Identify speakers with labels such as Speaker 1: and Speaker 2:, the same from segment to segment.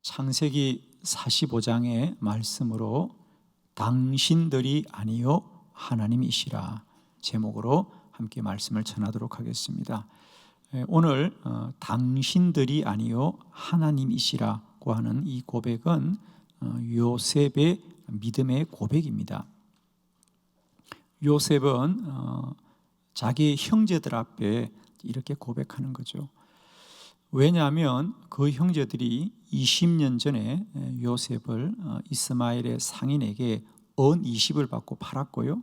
Speaker 1: 창세기 45장의 말씀으로 당신들이 아니요 하나님이시라 제목으로 함께 말씀을 전하도록 하겠습니다. 오늘 당신들이 아니요 하나님이시라고 하는 이 고백은 요셉의 믿음의 고백입니다. 요셉은 자기 형제들 앞에 이렇게 고백하는 거죠. 왜냐하면 그 형제들이 20년 전에 요셉을 이스마엘의 상인에게 언 20을 받고 팔았고요.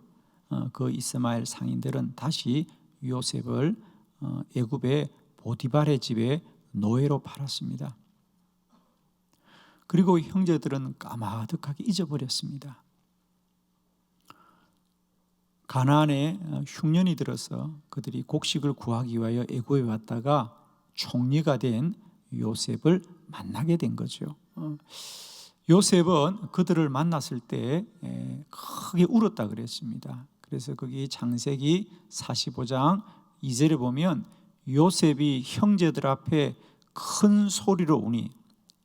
Speaker 1: 그 이스마엘 상인들은 다시 요셉을 애굽의 보디발의 집에 노예로 팔았습니다. 그리고 형제들은 까마득하게 잊어버렸습니다. 가나안에 흉년이 들어서 그들이 곡식을 구하기 위하여 애굽에 왔다가 총리가 된 요셉을 만나게 된 거죠. 요셉은 그들을 만났을 때 크게 울었다 그랬습니다. 그래서 거기 창세기 45장 2절에 보면 요셉이 형제들 앞에 큰 소리로 우니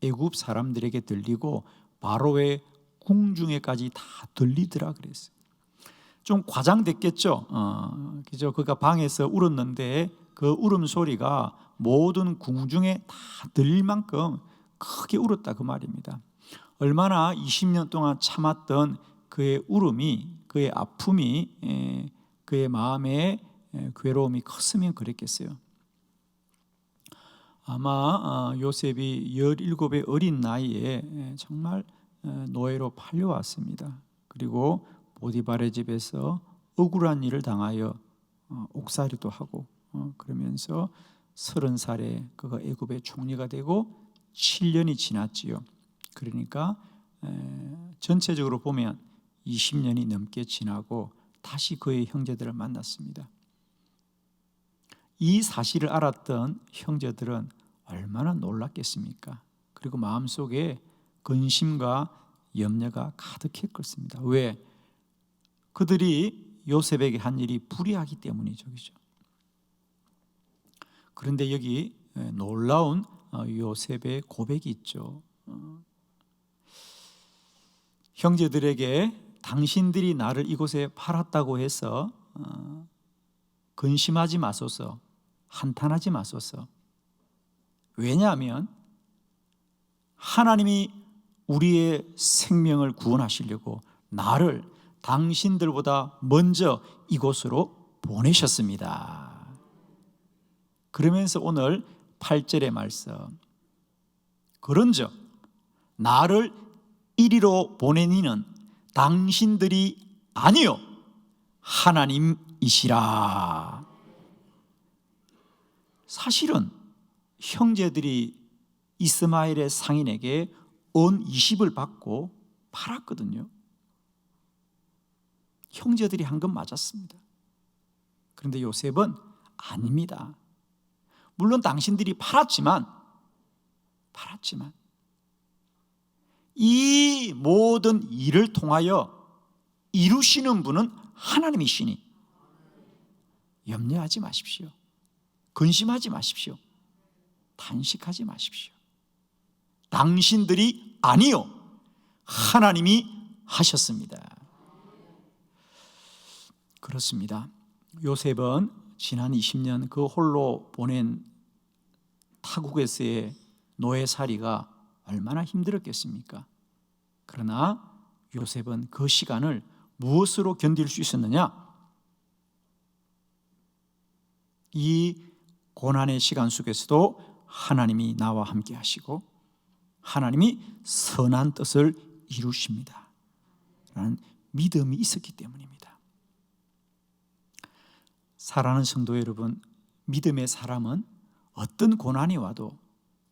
Speaker 1: 애굽 사람들에게 들리고 바로의 궁중에까지 다 들리더라 그랬어요. 좀 과장됐겠죠. 그죠? 그가 방에서 울었는데 그 울음소리가 모든 궁중에 다 들릴 만큼 크게 울었다 그 말입니다. 얼마나 20년 동안 참았던 그의 울음이, 그의 아픔이, 그의 마음의 괴로움이 컸으면 그랬겠어요. 아마 요셉이 17의 어린 나이에 정말 노예로 팔려왔습니다. 그리고 보디발의 집에서 억울한 일을 당하여 옥살이도 하고 그러면서 30살에 그가 애굽의 총리가 되고 7년이 지났지요. 그러니까 전체적으로 보면 20년이 넘게 지나고 다시 그의 형제들을 만났습니다. 이 사실을 알았던 형제들은 얼마나 놀랐겠습니까? 그리고 마음속에 근심과 염려가 가득했겠습니다. 왜? 그들이 요셉에게 한 일이 불의하기 때문이죠. 그죠? 그런데 여기 놀라운 요셉의 고백이 있죠. 형제들에게 당신들이 나를 이곳에 팔았다고 해서 근심하지 마소서, 한탄하지 마소서. 왜냐하면 하나님이 우리의 생명을 구원하시려고 나를 당신들보다 먼저 이곳으로 보내셨습니다. 그러면서 오늘 8절의 말씀, 그런즉 나를 이리로 보낸 이는 당신들이 아니요 하나님이시라. 사실은 형제들이 이스마엘의 상인에게 언 20을 받고 팔았거든요. 형제들이 한 건 맞았습니다. 그런데 요셉은 아닙니다. 물론 당신들이 팔았지만 이 모든 일을 통하여 이루시는 분은 하나님이시니 염려하지 마십시오. 근심하지 마십시오. 탄식하지 마십시오. 당신들이 아니요 하나님이 하셨습니다. 그렇습니다. 요셉은 지난 20년 그 홀로 보낸 타국에서의 노예살이가 얼마나 힘들었겠습니까? 그러나 요셉은 그 시간을 무엇으로 견딜 수 있었느냐? 이 고난의 시간 속에서도 하나님이 나와 함께 하시고 하나님이 선한 뜻을 이루십니다 라는 믿음이 있었기 때문입니다. 사랑하는 성도 여러분, 믿음의 사람은 어떤 고난이 와도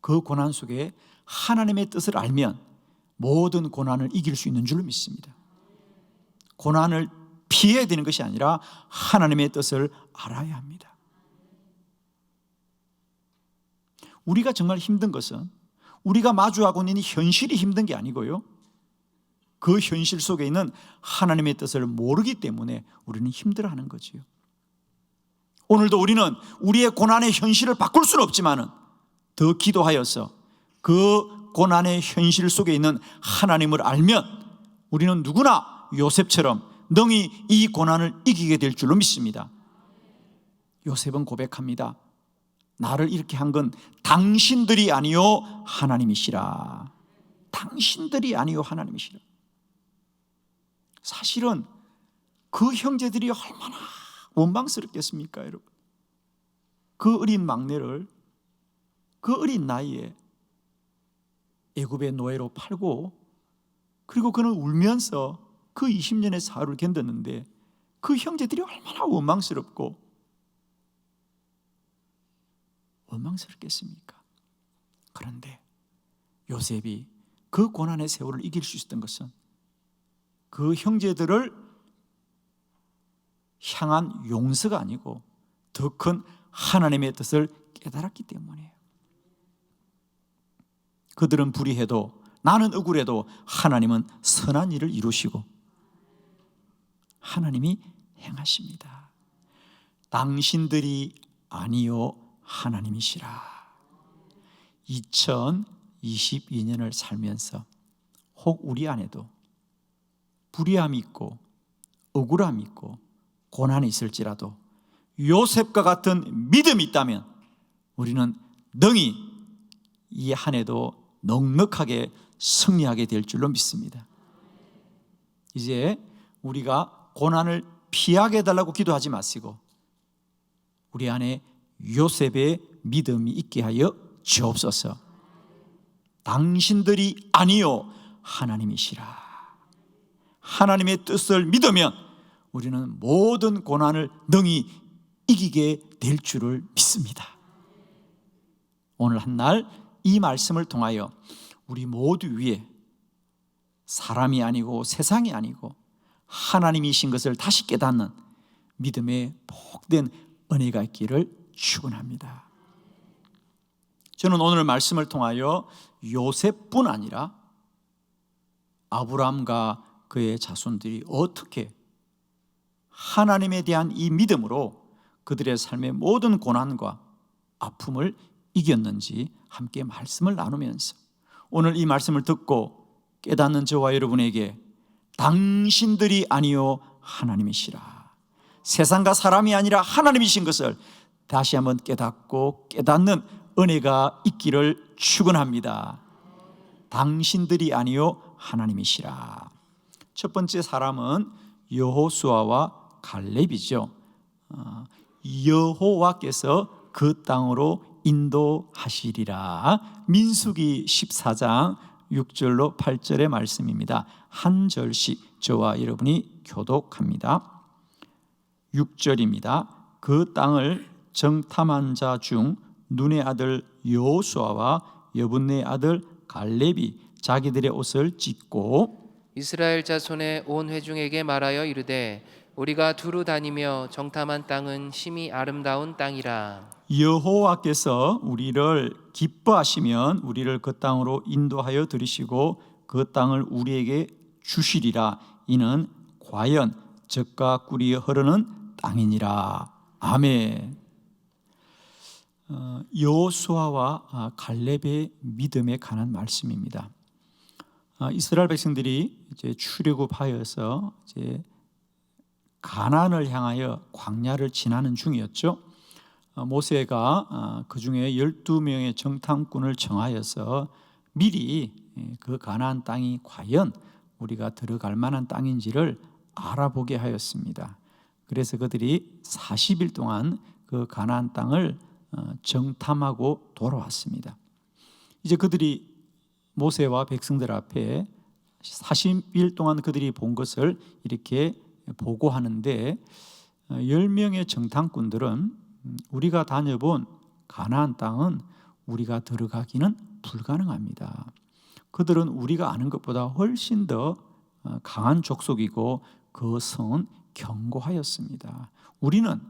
Speaker 1: 그 고난 속에 하나님의 뜻을 알면 모든 고난을 이길 수 있는 줄로 믿습니다. 고난을 피해야 되는 것이 아니라 하나님의 뜻을 알아야 합니다. 우리가 정말 힘든 것은 우리가 마주하고 있는 현실이 힘든 게 아니고요, 그 현실 속에 있는 하나님의 뜻을 모르기 때문에 우리는 힘들어하는 거지요. 오늘도 우리는 우리의 고난의 현실을 바꿀 수는 없지만 더 기도하여서 그 그 고난의 현실 속에 있는 하나님을 알면 우리는 누구나 요셉처럼 능히 이 고난을 이기게 될 줄로 믿습니다. 요셉은 고백합니다. 나를 이렇게 한 건 당신들이 아니요 하나님이시라. 당신들이 아니요 하나님이시라. 사실은 그 형제들이 얼마나 원망스럽겠습니까, 여러분? 그 어린 막내를 그 어린 나이에 애굽의 노예로 팔고, 그리고 그는 울면서 그 20년의 사흘을 견뎠는데 그 형제들이 얼마나 원망스럽겠습니까? 그런데 요셉이 그 고난의 세월을 이길 수 있었던 것은 그 형제들을 향한 용서가 아니고 더 큰 하나님의 뜻을 깨달았기 때문이에요. 그들은 불의해도, 나는 억울해도 하나님은 선한 일을 이루시고 하나님이 행하십니다. 당신들이 아니요 하나님이시라. 2022년을 살면서 혹 우리 안에도 불의함이 있고 억울함이 있고 고난이 있을지라도 요셉과 같은 믿음이 있다면 우리는 능히 이 한 해도 넉넉하게 승리하게 될 줄로 믿습니다. 이제 우리가 고난을 피하게 해달라고 기도하지 마시고 우리 안에 요셉의 믿음이 있게 하여 주옵소서. 당신들이 아니요 하나님이시라. 하나님의 뜻을 믿으면 우리는 모든 고난을 능히 이기게 될 줄을 믿습니다. 오늘 한날 이 말씀을 통하여 우리 모두 위에 사람이 아니고 세상이 아니고 하나님이신 것을 다시 깨닫는 믿음의 복된 은혜가 있기를 축원합니다. 저는 오늘 말씀을 통하여 요셉뿐 아니라 아브라함과 그의 자손들이 어떻게 하나님에 대한 이 믿음으로 그들의 삶의 모든 고난과 아픔을 이겼는지 함께 말씀을 나누면서 오늘 이 말씀을 듣고 깨닫는 저와 여러분에게 당신들이 아니요 하나님이시라, 세상과 사람이 아니라 하나님이신 것을 다시 한번 깨닫고 깨닫는 은혜가 있기를 축원합니다. 당신들이 아니요 하나님이시라. 첫 번째 사람은 여호수아와 갈렙이죠. 여호와께서 그 땅으로 인도하시리라. 민수기 14장 6절로 8절의 말씀입니다. 한 절씩 저와 여러분이 교독합니다. 6절입니다. 그 땅을 정탐한 자 중 눈의 아들 여호수아와 여분네 아들 갈렙이 자기들의 옷을 찢고
Speaker 2: 이스라엘 자손의 온 회중에게 말하여 이르되 우리가 두루 다니며 정탐한 땅은 심히 아름다운 땅이라.
Speaker 1: 여호와께서 우리를 기뻐하시면 우리를 그 땅으로 인도하여 들이시고 그 땅을 우리에게 주시리라. 이는 과연 젖과 꿀이 흐르는 땅이니라. 아멘. 여호수아와 갈렙의 믿음에 관한 말씀입니다. 이스라엘 백성들이 이제 출애굽하여서 이제 가나안을 향하여 광야를 지나는 중이었죠. 모세가 그 중에 12명의 정탐꾼을 정하여서 미리 그 가나안 땅이 과연 우리가 들어갈 만한 땅인지를 알아보게 하였습니다. 그래서 그들이 40일 동안 그 가나안 땅을 정탐하고 돌아왔습니다. 이제 그들이 모세와 백성들 앞에 40일 동안 그들이 본 것을 이렇게 보고하는데 10명의 정탐꾼들은 우리가 다녀본 가나안 땅은 우리가 들어가기는 불가능합니다. 그들은 우리가 아는 것보다 훨씬 더 강한 족속이고 그 성은 견고하였습니다. 우리는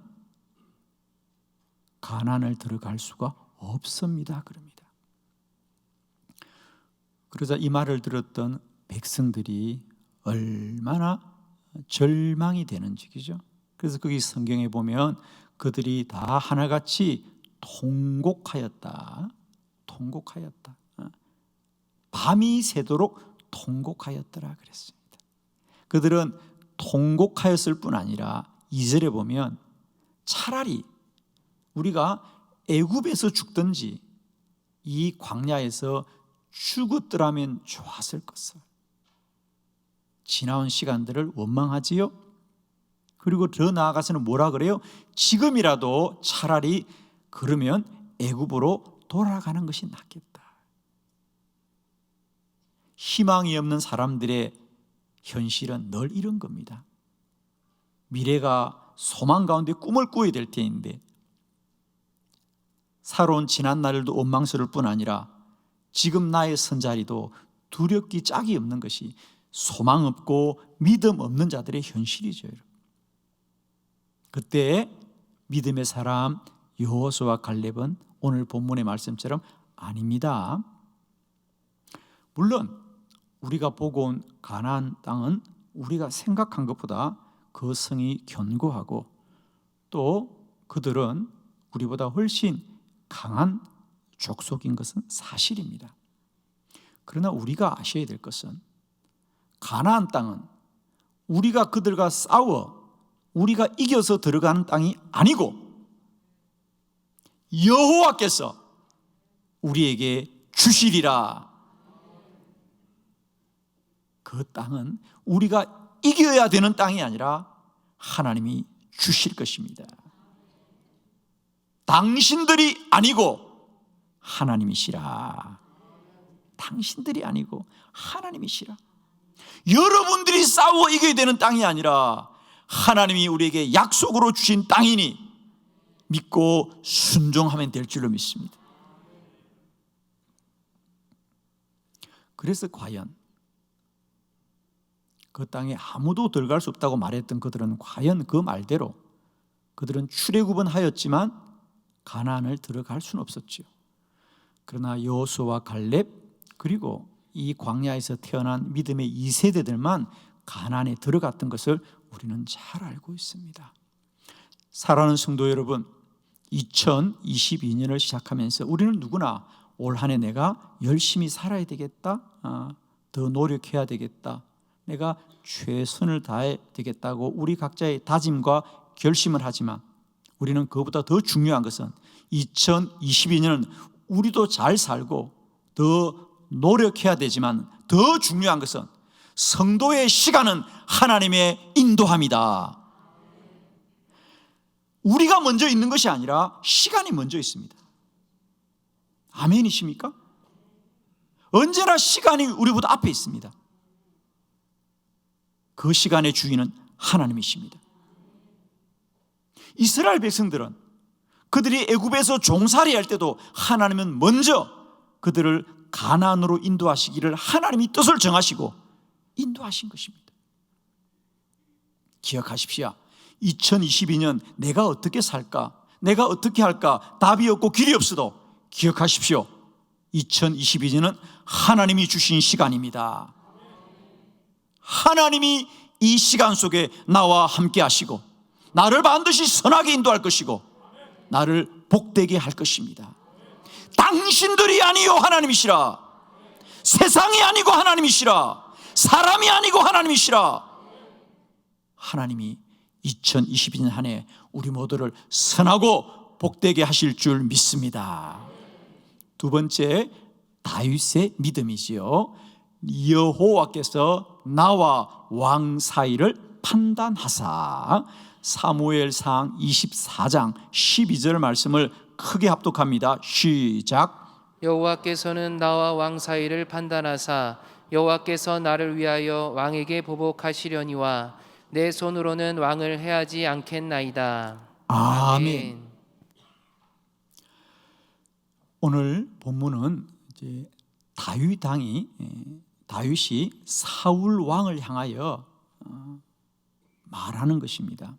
Speaker 1: 가나안을 들어갈 수가 없습니다. 그럽니다. 그러자 이 말을 들었던 백성들이 얼마나 절망이 되는 지기죠. 그래서 거기 성경에 보면 그들이 다 하나같이 통곡하였다. 밤이 새도록 통곡하였더라 그랬습니다. 그들은 통곡하였을 뿐 아니라 2절에 보면 차라리 우리가 애굽에서 죽든지 이 광야에서 죽었더라면 좋았을 것을, 지나온 시간들을 원망하지요. 그리고 더 나아가서는 뭐라 그래요? 지금이라도 차라리 그러면 애굽으로 돌아가는 것이 낫겠다. 희망이 없는 사람들의 현실은 늘 이런 겁니다. 미래가 소망 가운데 꿈을 꾸어야 될 때인데 살아온 지난 날도 원망스러울 뿐 아니라 지금 나의 선자리도 두렵기 짝이 없는 것이 소망 없고 믿음 없는 자들의 현실이죠. 그때 믿음의 사람 여호수아와 갈렙은 오늘 본문의 말씀처럼 아닙니다. 물론 우리가 보고 온 가나안 땅은 우리가 생각한 것보다 그 성이 견고하고 또 그들은 우리보다 훨씬 강한 족속인 것은 사실입니다. 그러나 우리가 아셔야 될 것은 가나안 땅은 우리가 그들과 싸워 우리가 이겨서 들어가는 땅이 아니고 여호와께서 우리에게 주시리라. 그 땅은 우리가 이겨야 되는 땅이 아니라 하나님이 주실 것입니다. 당신들이 아니고 하나님이시라. 당신들이 아니고 하나님이시라. 여러분들이 싸워 이겨야 되는 땅이 아니라 하나님이 우리에게 약속으로 주신 땅이니 믿고 순종하면 될 줄로 믿습니다. 그래서 과연 그 땅에 아무도 들어갈 수 없다고 말했던 그들은 과연 그 말대로 그들은 출애굽은 하였지만 가나안을 들어갈 수는 없었죠. 그러나 여호수아와 갈렙 그리고 이 광야에서 태어난 믿음의 2세대들만 가나안에 들어갔던 것을 우리는 잘 알고 있습니다. 사랑하는 성도 여러분, 2022년을 시작하면서 우리는 누구나 올 한 해 내가 열심히 살아야 되겠다, 더 노력해야 되겠다, 내가 최선을 다해야 되겠다고 우리 각자의 다짐과 결심을 하지만 우리는 그것보다 더 중요한 것은 2022년은 우리도 잘 살고 더 노력해야 되지만 더 중요한 것은 성도의 시간은 하나님의 인도함이다. 우리가 먼저 있는 것이 아니라 시간이 먼저 있습니다. 아멘이십니까? 언제나 시간이 우리보다 앞에 있습니다. 그 시간의 주인은 하나님이십니다. 이스라엘 백성들은 그들이 애굽에서 종살이 할 때도 하나님은 먼저 그들을 가나안으로 인도하시기를 하나님이 뜻을 정하시고 인도하신 것입니다. 기억하십시오. 2022년 내가 어떻게 살까? 내가 어떻게 할까? 답이 없고 길이 없어도 기억하십시오. 2022년은 하나님이 주신 시간입니다. 하나님이 이 시간 속에 나와 함께 하시고 나를 반드시 선하게 인도할 것이고 나를 복되게 할 것입니다. 당신들이 아니요 하나님이시라. 세상이 아니고 하나님이시라. 사람이 아니고 하나님이시라. 하나님이 2022년 한 해 우리 모두를 선하고 복되게 하실 줄 믿습니다. 두 번째, 다윗의 믿음이지요. 여호와께서 나와 왕 사이를 판단하사. 사무엘상 24장 12절 말씀을 크게 합독합니다. 시작.
Speaker 2: 여호와께서는 나와 왕 사이를 판단하사 여호와께서 나를 위하여 왕에게 보복하시려니와 내 손으로는 왕을 해하지 않겠나이다.
Speaker 1: 아멘. 오늘 본문은 이제 다윗이 사울 왕을 향하여 말하는 것입니다.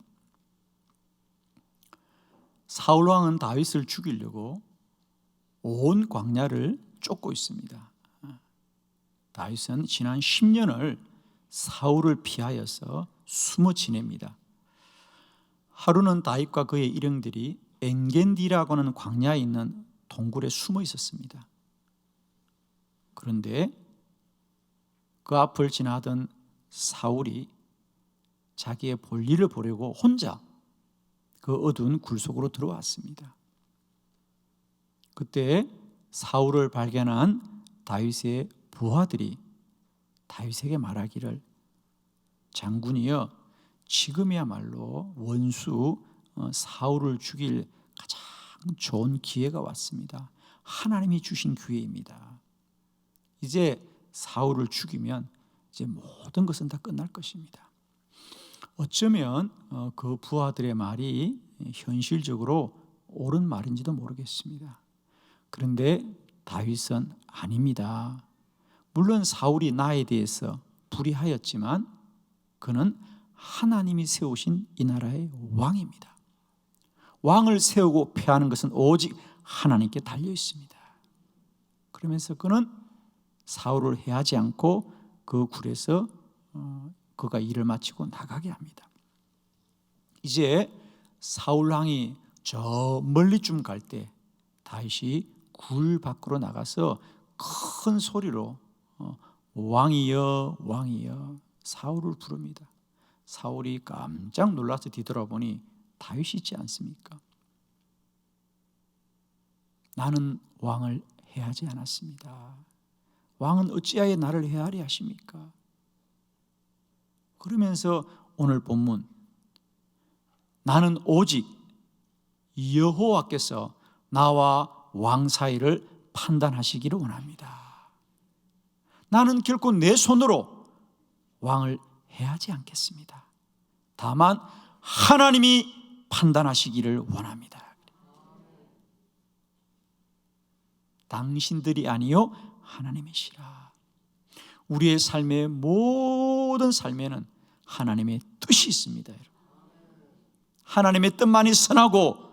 Speaker 1: 사울 왕은 다윗을 죽이려고 온 광야를 쫓고 있습니다. 다윗은 지난 10년을 사울을 피하여서 숨어 지냅니다. 하루는 다윗과 그의 일행들이 엔겐디라고 하는 광야에 있는 동굴에 숨어 있었습니다. 그런데 그 앞을 지나던 사울이 자기의 볼일을 보려고 혼자 그 어두운 굴 속으로 들어왔습니다. 그때 사울을 발견한 다윗의 부하들이 다윗에게 말하기를, 장군이여, 지금이야말로 원수 사울을 죽일 가장 좋은 기회가 왔습니다. 하나님이 주신 기회입니다. 이제 사울을 죽이면 이제 모든 것은 다 끝날 것입니다. 어쩌면 그 부하들의 말이 현실적으로 옳은 말인지도 모르겠습니다. 그런데 다윗은 아닙니다. 물론 사울이 나에 대해서 불의하였지만 그는 하나님이 세우신 이 나라의 왕입니다. 왕을 세우고 폐하는 것은 오직 하나님께 달려 있습니다. 그러면서 그는 사울을 해하지 않고 그 굴에서 그가 일을 마치고 나가게 합니다. 이제 사울왕이 저 멀리쯤 갈 때 다윗이 굴 밖으로 나가서 큰 소리로 왕이여 왕이여 사울을 부릅니다. 사울이 깜짝 놀라서 뒤돌아보니 다윗이 있지 않습니까? 나는 왕을 해하지 않았습니다. 왕은 어찌하여 나를 해하리 하십니까? 그러면서 오늘 본문, 나는 오직 여호와께서 나와 왕 사이를 판단하시기를 원합니다. 나는 결코 내 손으로 왕을 해하지 않겠습니다. 다만 하나님이 판단하시기를 원합니다. 당신들이 아니요 하나님이시라. 우리의 삶의 모든 삶에는 하나님의 뜻이 있습니다. 하나님의 뜻만이 선하고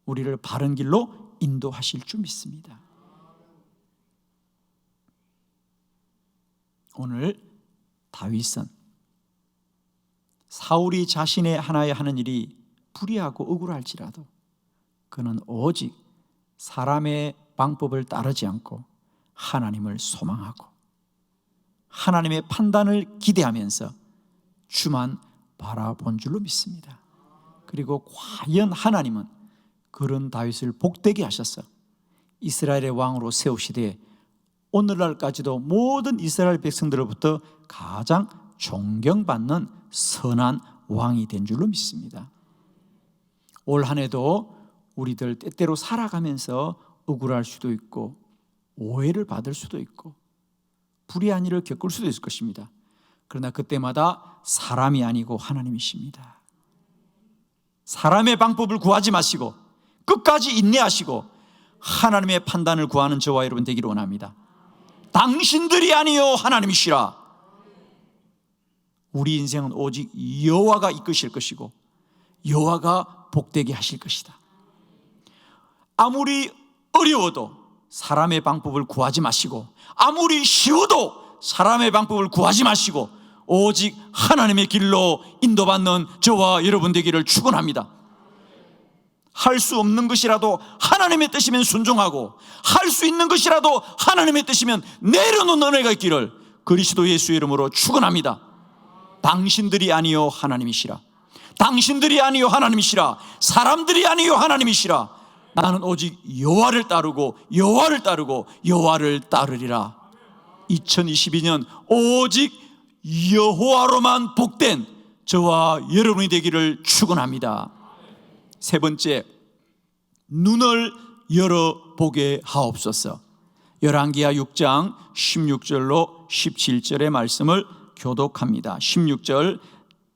Speaker 1: 우리를 바른 길로 인도하실 줄 믿습니다. 오늘 다윗은 사울이 자신의 하나에 하는 일이 불의하고 억울할지라도 그는 오직 사람의 방법을 따르지 않고 하나님을 소망하고 하나님의 판단을 기대하면서 주만 바라본 줄로 믿습니다. 그리고 과연 하나님은 그런 다윗을 복되게 하셔서 이스라엘의 왕으로 세우시되 오늘날까지도 모든 이스라엘 백성들로부터 가장 존경받는 선한 왕이 된 줄로 믿습니다. 올 한 해도 우리들 때때로 살아가면서 억울할 수도 있고 오해를 받을 수도 있고 불의한 일을 겪을 수도 있을 것입니다. 그러나 그때마다 사람이 아니고 하나님이십니다. 사람의 방법을 구하지 마시고 끝까지 인내하시고 하나님의 판단을 구하는 저와 여러분 되기를 원합니다. 당신들이 아니요 하나님이시라. 우리 인생은 오직 여호와가 이끄실 것이고 여호와가 복되게 하실 것이다. 아무리 어려워도 사람의 방법을 구하지 마시고 아무리 쉬워도 사람의 방법을 구하지 마시고 오직 하나님의 길로 인도받는 저와 여러분 되기를 축원합니다. 할 수 없는 것이라도 하나님의 뜻이면 순종하고 할 수 있는 것이라도 하나님의 뜻이면 내려놓는 은혜가 있기를 그리스도 예수의 이름으로 축원합니다. 당신들이 아니요 하나님이시라. 당신들이 아니요 하나님이시라. 사람들이 아니요 하나님이시라. 나는 오직 여호와를 따르고 여호와를 따르고 여호와를 따르리라. 2022년 오직 여호와로만 복된 저와 여러분이 되기를 축원합니다. 세 번째, 눈을 열어보게 하옵소서. 열왕기하 6장 16절로 17절의 말씀을 교독합니다. 16절,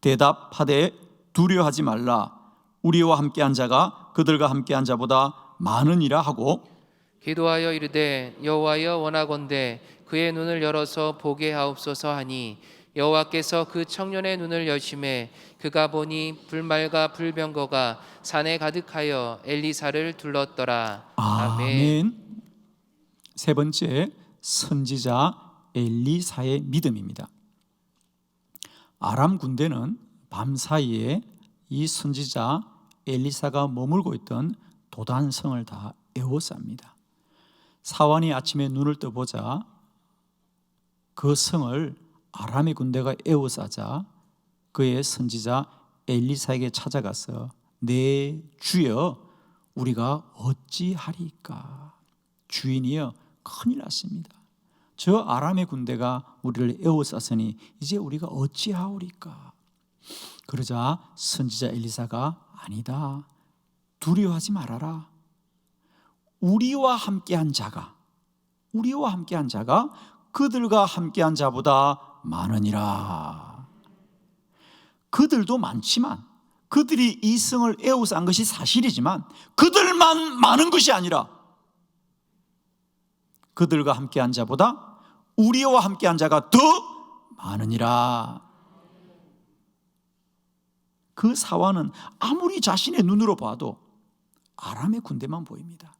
Speaker 1: 대답하되 두려워하지 말라. 우리와 함께한 자가 그들과 함께한 자보다 많으니라 하고
Speaker 2: 기도하여 이르되 여호와여 원하건대 그의 눈을 열어서 보게 하옵소서 하니 여호와께서 그 청년의 눈을 여심해 그가 보니 불말과 불병거가 산에 가득하여 엘리사를 둘렀더라.
Speaker 1: 아멘. 세 번째, 선지자 엘리사의 믿음입니다. 아람 군대는 밤사이에 이 선지자 엘리사가 머물고 있던 도단성을 다 에워쌉니다. 사환이 아침에 눈을 떠보자 그 성을 아람의 군대가 에워싸자 그의 선지자 엘리사에게 찾아가서 내 주여 우리가 어찌하리까? 주인이여 큰일 났습니다. 저 아람의 군대가 우리를 에워쌌으니 이제 우리가 어찌하오리까? 그러자 선지자 엘리사가 아니다. 두려워하지 말아라. 우리와 함께한 자가 그들과 함께한 자보다 많으니라. 그들도 많지만 그들이 이 성을 에워싼 것이 사실이지만 그들만 많은 것이 아니라 그들과 함께한 자보다 우리와 함께한 자가 더 많으니라. 그 사화는 아무리 자신의 눈으로 봐도 아람의 군대만 보입니다.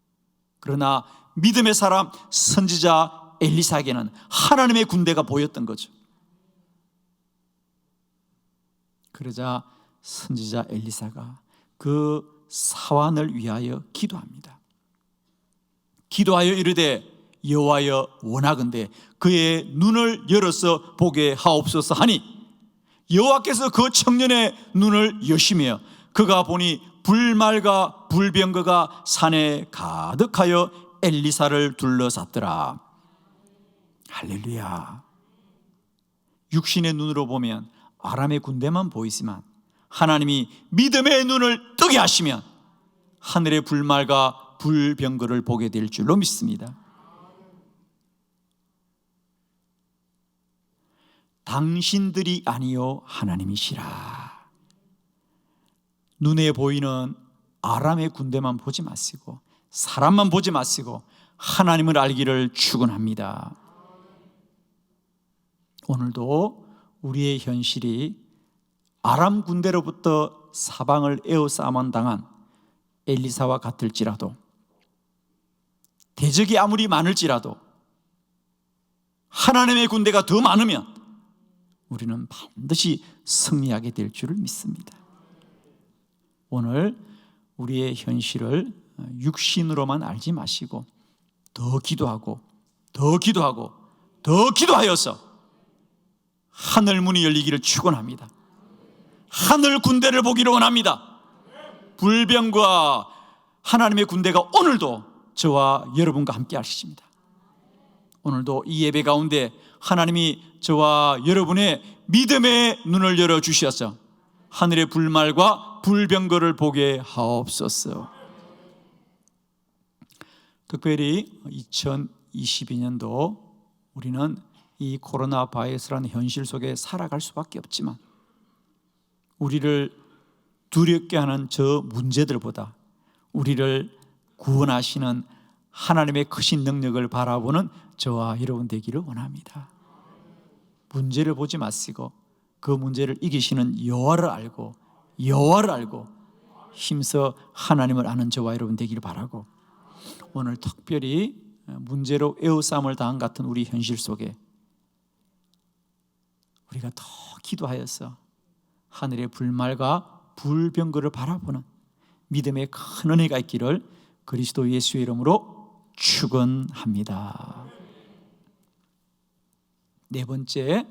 Speaker 1: 그러나 믿음의 사람 선지자 엘리사에게는 하나님의 군대가 보였던 거죠. 그러자 선지자 엘리사가 그 사환을 위하여 기도합니다. 기도하여 이르되 여호와여 원하건대 그의 눈을 열어서 보게 하옵소서 하니 여호와께서 그 청년의 눈을 여시며 그가 보니 불말과 불병거가 산에 가득하여 엘리사를 둘러쌌더라. 할렐루야. 육신의 눈으로 보면 아람의 군대만 보이지만 하나님이 믿음의 눈을 뜨게 하시면 하늘의 불말과 불병거를 보게 될 줄로 믿습니다. 당신들이 아니요 하나님이시라. 눈에 보이는 아람의 군대만 보지 마시고 사람만 보지 마시고 하나님을 알기를 축원합니다. 오늘도 우리의 현실이 아람 군대로부터 사방을 에워싸만 당한 엘리사와 같을지라도 대적이 아무리 많을지라도 하나님의 군대가 더 많으면 우리는 반드시 승리하게 될 줄을 믿습니다. 오늘 우리의 현실을 육신으로만 알지 마시고 더 기도하고 더 기도하고 더 기도하여서 하늘 문이 열리기를 축원합니다. 하늘 군대를 보기를 원합니다. 불병과 하나님의 군대가 오늘도 저와 여러분과 함께 하십니다. 오늘도 이 예배 가운데 하나님이 저와 여러분의 믿음의 눈을 열어주셔서 하늘의 불말과 불병거를 보게 하옵소서. 특별히 2022년도 우리는 이 코로나 바이러스라는 현실 속에 살아갈 수밖에 없지만 우리를 두렵게 하는 저 문제들보다 우리를 구원하시는 하나님의 크신 능력을 바라보는 저와 여러분 되기를 원합니다. 문제를 보지 마시고 그 문제를 이기시는 여호와를 알고 힘써 하나님을 아는 저와 여러분 되기를 바라고 오늘 특별히 문제로 에워싸움을 당한 같은 우리 현실 속에 우리가 더 기도하여서 하늘의 불말과 불병거를 바라보는 믿음의 큰 은혜가 있기를 그리스도 예수의 이름으로 축원합니다. 네 번째,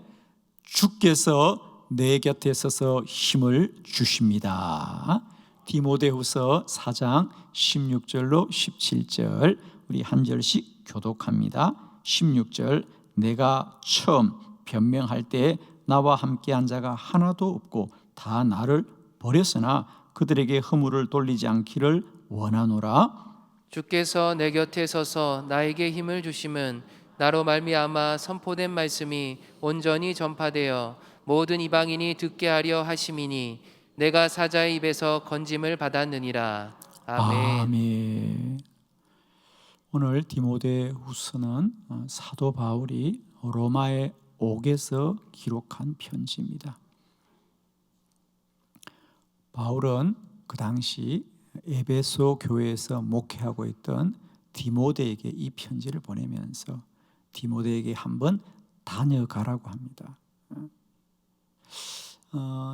Speaker 1: 주께서 내 곁에 서서 힘을 주십니다. 디모데후서 4장 16절로 17절 우리 한 절씩 교독합니다. 16절 내가 처음 변명할 때 나와 함께한 자가 하나도 없고 다 나를 버렸으나 그들에게 허물을 돌리지 않기를 원하노라.
Speaker 2: 주께서 내 곁에 서서 나에게 힘을 주심은 나로 말미암아 선포된 말씀이 온전히 전파되어 모든 이방인이 듣게 하려 하심이니 내가 사자의 입에서 건짐을 받았느니라. 아멘.
Speaker 1: 아멘. 오늘 디모데후서는 사도 바울이 로마의 옥에서 기록한 편지입니다. 바울은 그 당시 에베소 교회에서 목회하고 있던 디모데에게 이 편지를 보내면서 디모데에게 한번 다녀가라고 합니다.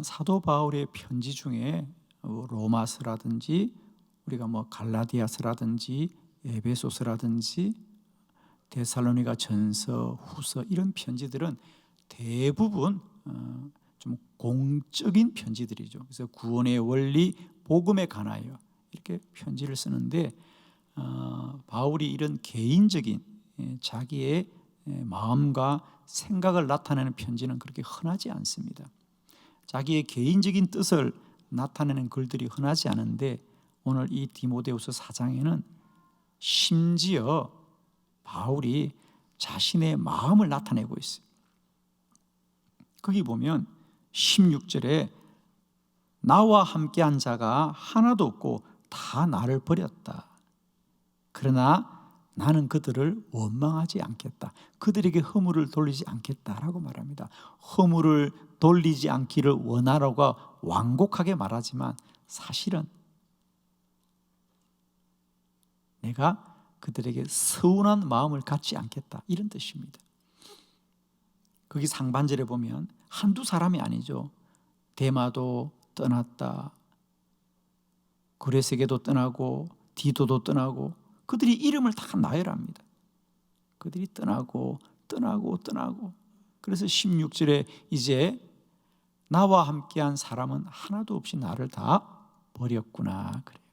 Speaker 1: 사도 바울의 편지 중에 로마서라든지 우리가 갈라디아서라든지 에베소서라든지 데살로니가 전서, 후서 이런 편지들은 대부분 좀 공적인 편지들이죠. 그래서 구원의 원리, 복음에 관하여 이렇게 편지를 쓰는데 바울이 이런 개인적인 자기의 마음과 생각을 나타내는 편지는 그렇게 흔하지 않습니다. 자기의 개인적인 뜻을 나타내는 글들이 흔하지 않은데 오늘 이 디모데후서 4장에는 심지어 바울이 자신의 마음을 나타내고 있어요. 거기 보면 16절에 나와 함께한 자가 하나도 없고 다 나를 버렸다. 그러나 나는 그들을 원망하지 않겠다. 그들에게 허물을 돌리지 않겠다라고 말합니다. 허물을 돌리지 않기를 원하라고 완곡하게 말하지만 사실은 내가 그들에게 서운한 마음을 갖지 않겠다 이런 뜻입니다. 거기 상반절에 보면 한두 사람이 아니죠. 데마도 떠났다. 그레세게도 떠나고 디도도 떠나고 그들이 이름을 다 나열합니다. 그들이 떠나고 그래서 16절에 이제 나와 함께한 사람은 하나도 없이 나를 다 버렸구나 그래요.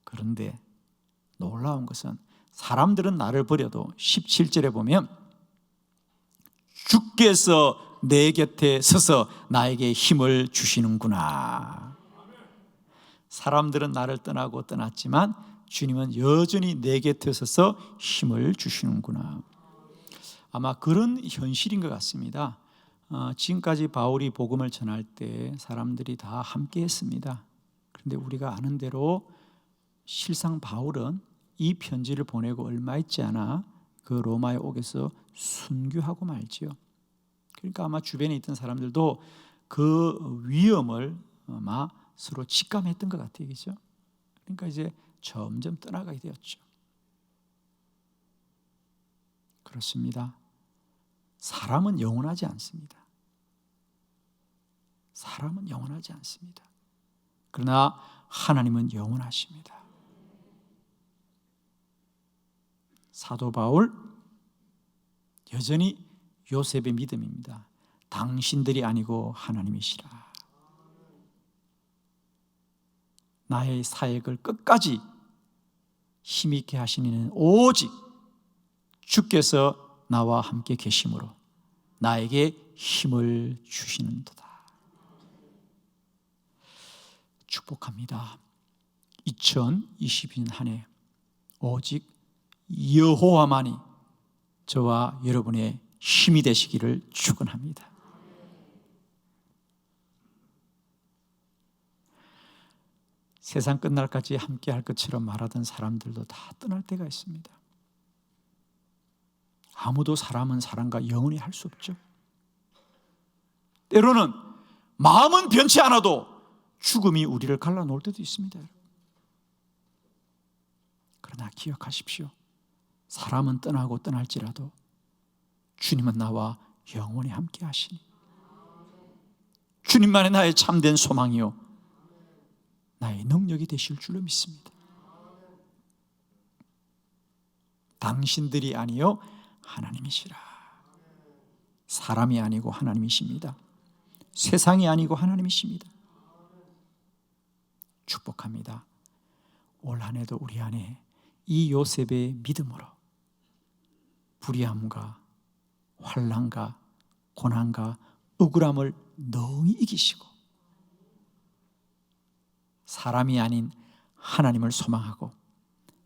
Speaker 1: 그런데 놀라운 것은 사람들은 나를 버려도 17절에 보면 주께서 내 곁에 서서 나에게 힘을 주시는구나. 사람들은 나를 떠나고 떠났지만 주님은 여전히 내 곁에 서서 힘을 주시는구나. 아마 그런 현실인 것 같습니다. 지금까지 바울이 복음을 전할 때 사람들이 다 함께 했습니다. 그런데 우리가 아는 대로 실상 바울은 이 편지를 보내고 얼마 있지 않아 그 로마의 옥에서 순교하고 말지요. 그러니까 아마 주변에 있던 사람들도 그 위험을 아마 서로 직감했던 것 같아요. 그렇죠? 그러니까 이제 점점 떠나가게 되었죠. 그렇습니다. 사람은 영원하지 않습니다. 사람은 영원하지 않습니다. 그러나 하나님은 영원하십니다. 사도 바울 여전히 요셉의 믿음입니다. 당신들이 아니고 하나님이시라. 나의 사역을 끝까지 힘있게 하시는 이는 오직 주께서 나와 함께 계심으로 나에게 힘을 주시는도다. 축복합니다. 2022년 한 해 오직 여호와만이 저와 여러분의 힘이 되시기를 축원합니다. 세상 끝날까지 함께 할 것처럼 말하던 사람들도 다 떠날 때가 있습니다. 아무도 사람은 사람과 영원히 할 수 없죠. 때로는 마음은 변치 않아도 죽음이 우리를 갈라놓을 때도 있습니다. 그러나 기억하십시오. 사람은 떠나고 떠날지라도 주님은 나와 영원히 함께 하시니 주님만이 나의 참된 소망이요 나의 능력이 되실 줄로 믿습니다. 당신들이 아니요 하나님이시라. 사람이 아니고 하나님이십니다. 세상이 아니고 하나님이십니다. 축복합니다. 올 한 해도 우리 안에 이 요셉의 믿음으로 불의함과 환난과 고난과 억울함을 능히 이기시고 사람이 아닌 하나님을 소망하고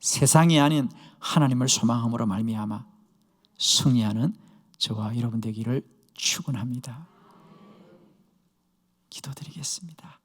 Speaker 1: 세상이 아닌 하나님을 소망함으로 말미암아 승리하는 저와 여러분 되기를 축원합니다. 기도드리겠습니다.